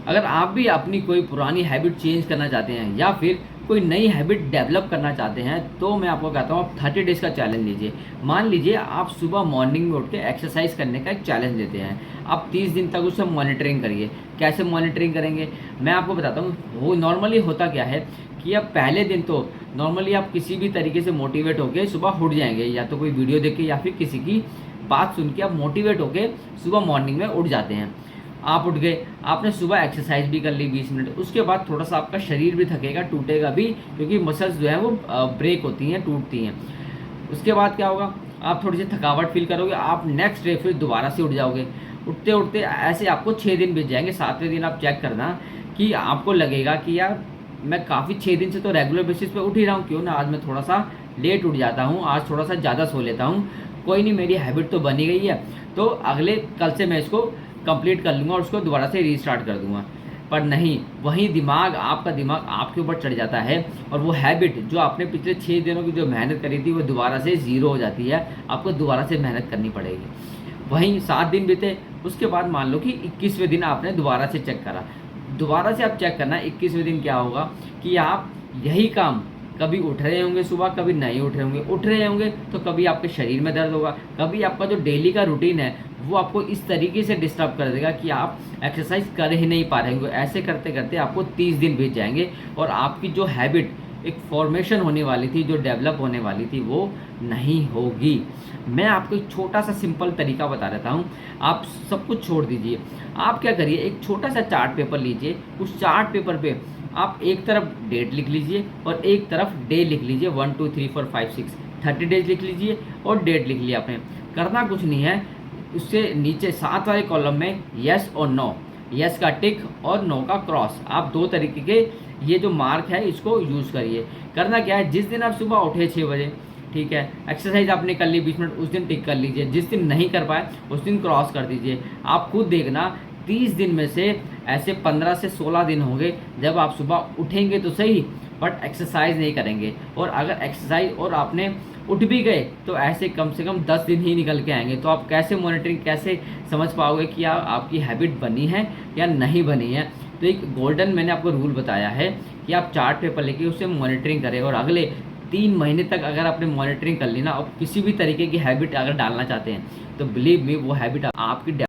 अगर आप भी अपनी कोई पुरानी हैबिट चेंज करना चाहते हैं या फिर कोई नई हैबिट डेवलप करना चाहते हैं, तो मैं आपको कहता हूँ आप 30 डेज़ का चैलेंज लीजिए। मान लीजिए आप सुबह मॉर्निंग में उठ के एक्सरसाइज करने का एक चैलेंज लेते हैं। आप 30 दिन तक उससे मॉनिटरिंग करिए। कैसे मॉनिटरिंग करेंगे, मैं आपको बताता हूँ। वो नॉर्मली होता क्या है कि आप पहले दिन तो नॉर्मली आप किसी भी तरीके से मोटिवेट होके सुबह उठ जाएंगे, या तो कोई वीडियो देख के या फिर किसी की बात सुन के आप मोटिवेट होके सुबह मॉर्निंग में उठ जाते हैं। आप उठ गए, आपने सुबह एक्सरसाइज भी कर ली 20 मिनट, उसके बाद थोड़ा सा आपका शरीर भी थकेगा, टूटेगा भी, क्योंकि मसल्स जो है वो ब्रेक होती हैं, टूटती हैं। उसके बाद क्या होगा, आप थोड़ी सी थकावट फील करोगे, आप नेक्स्ट डे फिर दोबारा से उठ जाओगे। उठते उठते ऐसे आपको 6 दिन बीत जाएंगे। 7वें दिन आप चेक करना कि आपको लगेगा कि यार मैं काफ़ी 6 दिन से तो रेगुलर बेसिस पे उठ ही रहा हूँ, क्यों ना आज मैं थोड़ा सा लेट उठ जाता हूँ, आज थोड़ा सा ज़्यादा सो लेता हूँ, कोई नहीं मेरी हैबिट तो बनी गई है, तो अगले कल से मैं इसको कंप्लीट कर लूँगा और उसको दोबारा से रीस्टार्ट कर दूँगा। पर नहीं, वही दिमाग, आपका दिमाग आपके ऊपर चढ़ जाता है और वो हैबिट जो आपने पिछले 6 दिनों की जो मेहनत करी थी वो दोबारा से ज़ीरो हो जाती है। आपको दोबारा से मेहनत करनी पड़ेगी। वहीं 7 दिन बीते, उसके बाद मान लो कि 21वें दिन आपने दोबारा से चेक करा। दोबारा से आप चेक करना 21वें दिन क्या होगा कि आप यही काम कभी उठ रहे होंगे सुबह, कभी नहीं उठ रहे होंगे। उठ रहे होंगे तो कभी आपके शरीर में दर्द होगा, कभी आपका जो डेली का रूटीन है वो आपको इस तरीके से डिस्टर्ब कर देगा कि आप एक्सरसाइज कर ही नहीं पा रहे होंगे। ऐसे करते करते आपको 30 दिन बीत जाएंगे और आपकी जो हैबिट एक फॉर्मेशन होने वाली थी, जो डेवलप होने वाली थी, वो नहीं होगी। मैं आपको एक छोटा सा सिंपल तरीका बता देता हूँ। आप सब कुछ छोड़ दीजिए। आप क्या करिए, एक छोटा सा चार्ट पेपर लीजिए। उस चार्ट पेपर पे आप एक तरफ डेट लिख लीजिए और एक तरफ डे लिख लीजिए। 1 2 3 4 5 6 30 डेज लिख लीजिए और डेट लिख लिया आपने। करना कुछ नहीं है, उससे नीचे 7 वाले कॉलम में यस और नो, यस का टिक और नो का क्रॉस, आप 2 तरीके के ये जो मार्क है इसको यूज़ करिए। करना क्या है, जिस दिन आप सुबह उठे 6 बजे, ठीक है, एक्सरसाइज आपने कर ली 20 मिनट, उस दिन टिक कर लीजिए। जिस दिन नहीं कर पाए उस दिन क्रॉस कर दीजिए। आप खुद देखना 30 दिन में से ऐसे 15 से 16 दिन होंगे जब आप सुबह उठेंगे तो सही बट एक्सरसाइज नहीं करेंगे। और अगर एक्सरसाइज और आपने उठ भी गए तो ऐसे कम से कम 10 दिन ही निकल के आएंगे। तो आप कैसे मॉनिटरिंग, कैसे समझ पाओगे कि आपकी हैबिट बनी है या नहीं बनी है। तो एक गोल्डन मैंने आपको रूल बताया है कि आप चार्ट पेपर लेके उससे मॉनिटरिंग करें और अगले 3 महीने तक अगर आपने मॉनिटरिंग कर ली ना और किसी भी तरीके की हैबिट अगर डालना चाहते हैं तो बिलीव मी वो हैबिट आपकी